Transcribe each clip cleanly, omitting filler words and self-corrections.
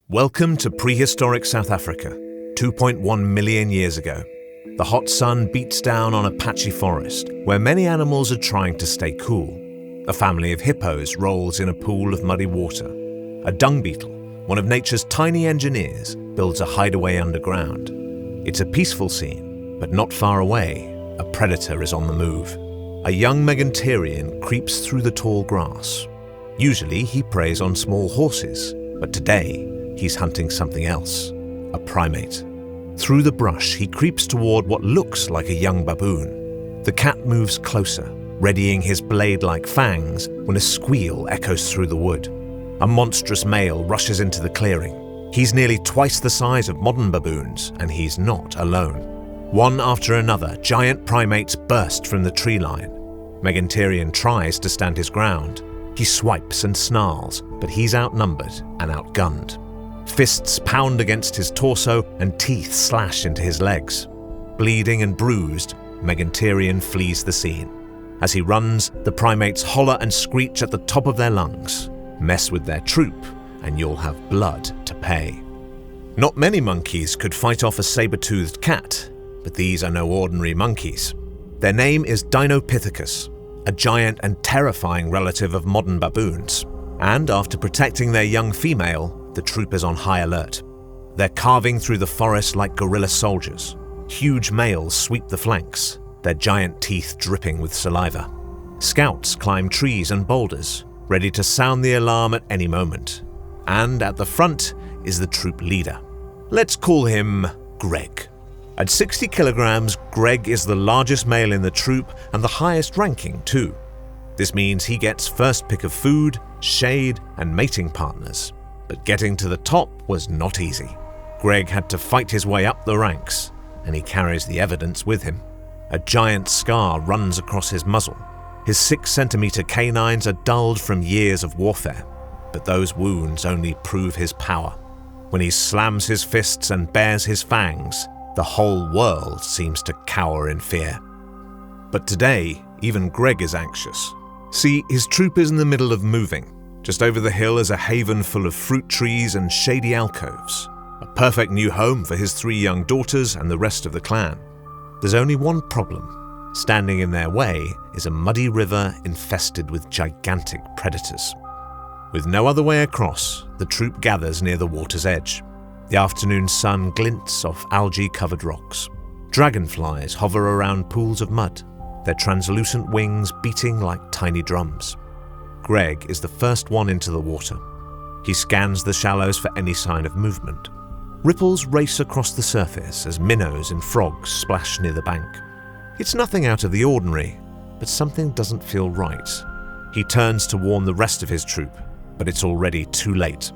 Welcome to prehistoric South Africa, 2.1 million years ago. The hot sun beats down on a patchy forest where many animals are trying to stay cool. A family of hippos rolls in a pool of muddy water. A dung beetle, one of nature's tiny engineers, builds a hideaway underground. It's a peaceful scene, but not far away, a predator is on the move. A young Meganterian creeps through the tall grass. Usually he preys on small horses, but today he's hunting something else, a primate. Through the brush, he creeps toward what looks like a young baboon. The cat moves closer, readying his blade-like fangs when a squeal echoes through the wood. A monstrous male rushes into the clearing. He's nearly twice the size of modern baboons, and he's not alone. One after another, giant primates burst from the tree line. Meganterian tries to stand his ground. He swipes and snarls, but he's outnumbered and outgunned. Fists pound against his torso and teeth slash into his legs. Bleeding and bruised, Meganterian flees the scene. As he runs, the primates holler and screech at the top of their lungs. Mess with their troop, and you'll have blood to pay. Not many monkeys could fight off a saber-toothed cat, but these are no ordinary monkeys. Their name is Dinopithecus, a giant and terrifying relative of modern baboons. And after protecting their young female, the troop is on high alert. They're carving through the forest like guerrilla soldiers. Huge males sweep the flanks, their giant teeth dripping with saliva. Scouts climb trees and boulders, ready to sound the alarm at any moment. And at the front is the troop leader. Let's call him Greg. At 60 kilograms, Greg is the largest male in the troop and the highest ranking too. This means he gets first pick of food, shade, and mating partners. But getting to the top was not easy. Greg had to fight his way up the ranks, and he carries the evidence with him. A giant scar runs across his muzzle. His 6-centimeter canines are dulled from years of warfare, but those wounds only prove his power. When he slams his fists and bares his fangs, the whole world seems to cower in fear. But today, even Greg is anxious. See, his troop is in the middle of moving. Just over the hill is a haven full of fruit trees and shady alcoves, a perfect new home for his 3 young daughters and the rest of the clan. There's only one problem. Standing in their way is a muddy river infested with gigantic predators. With no other way across, the troop gathers near the water's edge. The afternoon sun glints off algae-covered rocks. Dragonflies hover around pools of mud, their translucent wings beating like tiny drums. Greg is the first one into the water. He scans the shallows for any sign of movement. Ripples race across the surface as minnows and frogs splash near the bank. It's nothing out of the ordinary, but something doesn't feel right. He turns to warn the rest of his troop, but it's already too late.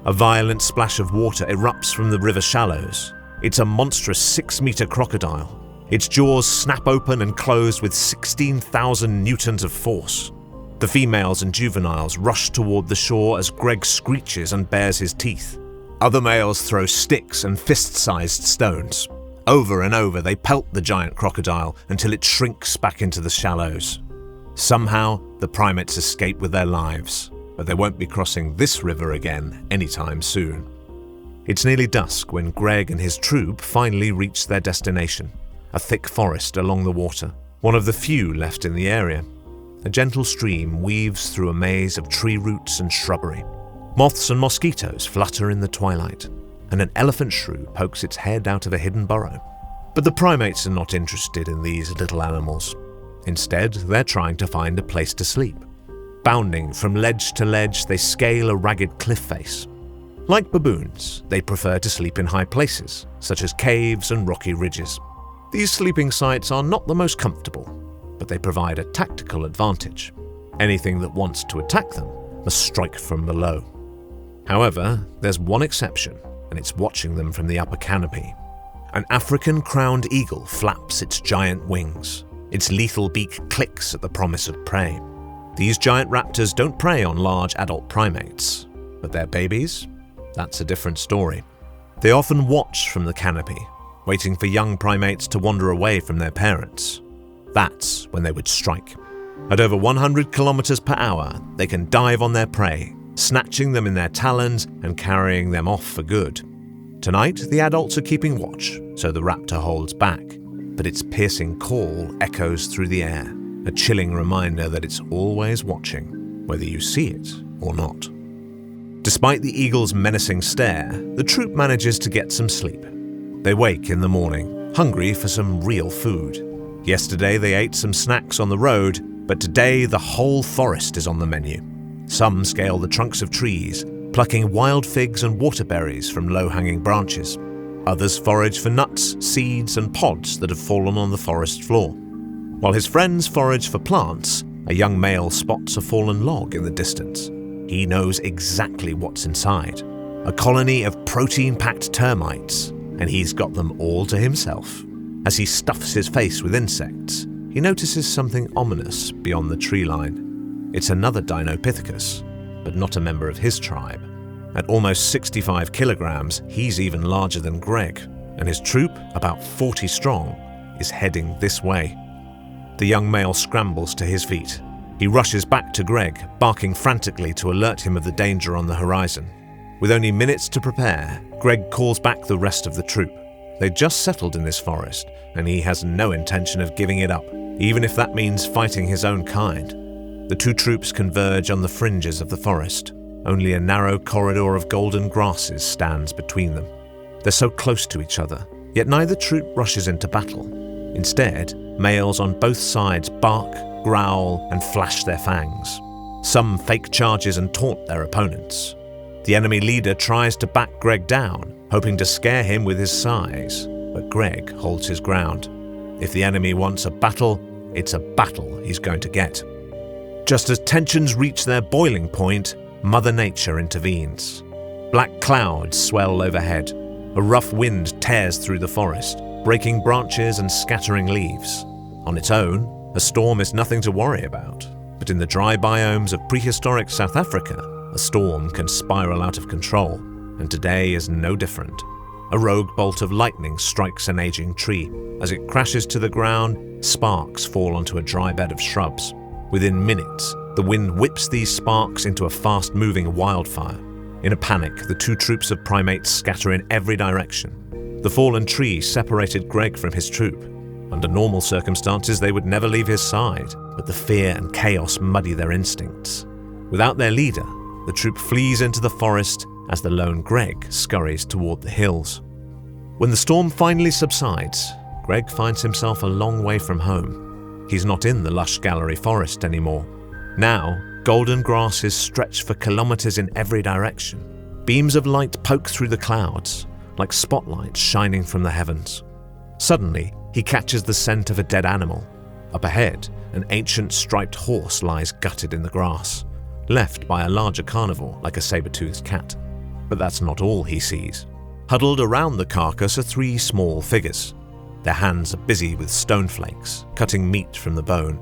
A violent splash of water erupts from the river shallows. It's a monstrous 6-meter crocodile. Its jaws snap open and close with 16,000 newtons of force. The females and juveniles rush toward the shore as Greg screeches and bares his teeth. Other males throw sticks and fist-sized stones. Over and over they pelt the giant crocodile until it shrinks back into the shallows. Somehow, the primates escape with their lives, but they won't be crossing this river again anytime soon. It's nearly dusk when Greg and his troop finally reach their destination, a thick forest along the water, one of the few left in the area. A gentle stream weaves through a maze of tree roots and shrubbery. Moths and mosquitoes flutter in the twilight, and an elephant shrew pokes its head out of a hidden burrow. But the primates are not interested in these little animals. Instead, they're trying to find a place to sleep. Bounding from ledge to ledge, they scale a ragged cliff face. Like baboons, they prefer to sleep in high places, such as caves and rocky ridges. These sleeping sites are not the most comfortable, but they provide a tactical advantage. Anything that wants to attack them must strike from below. However, there's one exception, and it's watching them from the upper canopy. An African crowned eagle flaps its giant wings. Its lethal beak clicks at the promise of prey. These giant raptors don't prey on large adult primates, but their babies? That's a different story. They often watch from the canopy, waiting for young primates to wander away from their parents. That's when they would strike. At over 100 kilometers per hour, they can dive on their prey, snatching them in their talons and carrying them off for good. Tonight, the adults are keeping watch, so the raptor holds back, but its piercing call echoes through the air, a chilling reminder that it's always watching, whether you see it or not. Despite the eagle's menacing stare, the troop manages to get some sleep. They wake in the morning, hungry for some real food. Yesterday they ate some snacks on the road, but today the whole forest is on the menu. Some scale the trunks of trees, plucking wild figs and waterberries from low-hanging branches. Others forage for nuts, seeds, and pods that have fallen on the forest floor. While his friends forage for plants, a young male spots a fallen log in the distance. He knows exactly what's inside. A colony of protein-packed termites, and he's got them all to himself. As he stuffs his face with insects, he notices something ominous beyond the tree line. It's another Dinopithecus, but not a member of his tribe. At almost 65 kilograms, he's even larger than Greg, and his troop, about 40 strong, is heading this way. The young male scrambles to his feet. He rushes back to Greg, barking frantically to alert him of the danger on the horizon. With only minutes to prepare, Greg calls back the rest of the troop. They'd just settled in this forest, and he has no intention of giving it up, even if that means fighting his own kind. The two troops converge on the fringes of the forest. Only a narrow corridor of golden grasses stands between them. They're so close to each other, yet neither troop rushes into battle. Instead, males on both sides bark, growl, and flash their fangs. Some fake charges and taunt their opponents. The enemy leader tries to back Greg down, hoping to scare him with his size, but Greg holds his ground. If the enemy wants a battle, it's a battle he's going to get. Just as tensions reach their boiling point, Mother Nature intervenes. Black clouds swell overhead. A rough wind tears through the forest, breaking branches and scattering leaves. On its own, a storm is nothing to worry about. But in the dry biomes of prehistoric South Africa, a storm can spiral out of control, and today is no different. A rogue bolt of lightning strikes an aging tree. As it crashes to the ground, sparks fall onto a dry bed of shrubs. Within minutes, the wind whips these sparks into a fast-moving wildfire. In a panic, the two troops of primates scatter in every direction. The fallen tree separated Greg from his troop. Under normal circumstances, they would never leave his side, but the fear and chaos muddy their instincts. Without their leader, the troop flees into the forest as the lone Greg scurries toward the hills. When the storm finally subsides, Greg finds himself a long way from home. He's not in the lush gallery forest anymore. Now, golden grasses stretch for kilometers in every direction. Beams of light poke through the clouds, like spotlights shining from the heavens. Suddenly, he catches the scent of a dead animal. Up ahead, an ancient striped horse lies gutted in the grass, left by a larger carnivore like a saber-toothed cat. But that's not all he sees. Huddled around the carcass are three small figures. Their hands are busy with stone flakes, cutting meat from the bone.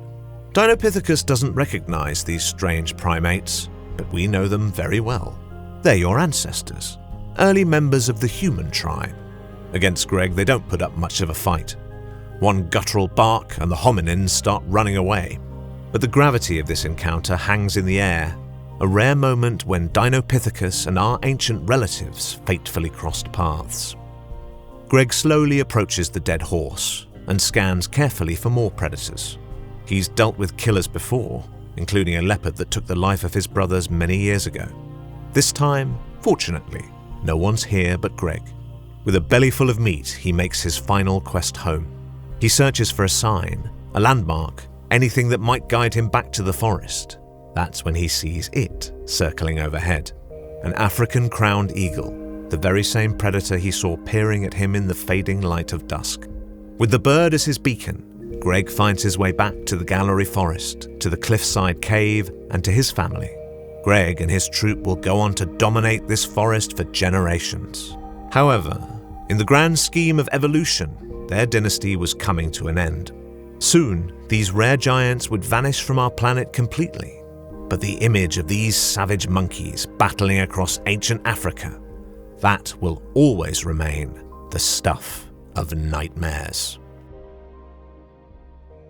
Dinopithecus doesn't recognize these strange primates, but we know them very well. They're your ancestors, early members of the human tribe. Against Greg, they don't put up much of a fight. One guttural bark and the hominins start running away. But the gravity of this encounter hangs in the air, a rare moment when Dinopithecus and our ancient relatives fatefully crossed paths. Greg slowly approaches the dead horse and scans carefully for more predators. He's dealt with killers before, including a leopard that took the life of his brothers many years ago. This time, fortunately, no one's here but Greg. With a belly full of meat, he makes his final quest home. He searches for a sign, a landmark, anything that might guide him back to the forest. That's when he sees it circling overhead. An African crowned eagle, the very same predator he saw peering at him in the fading light of dusk. With the bird as his beacon, Greg finds his way back to the gallery forest, to the cliffside cave, and to his family. Greg and his troop will go on to dominate this forest for generations. However, in the grand scheme of evolution, their dynasty was coming to an end. Soon, these rare giants would vanish from our planet completely. But the image of these savage monkeys battling across ancient Africa, that will always remain the stuff of nightmares.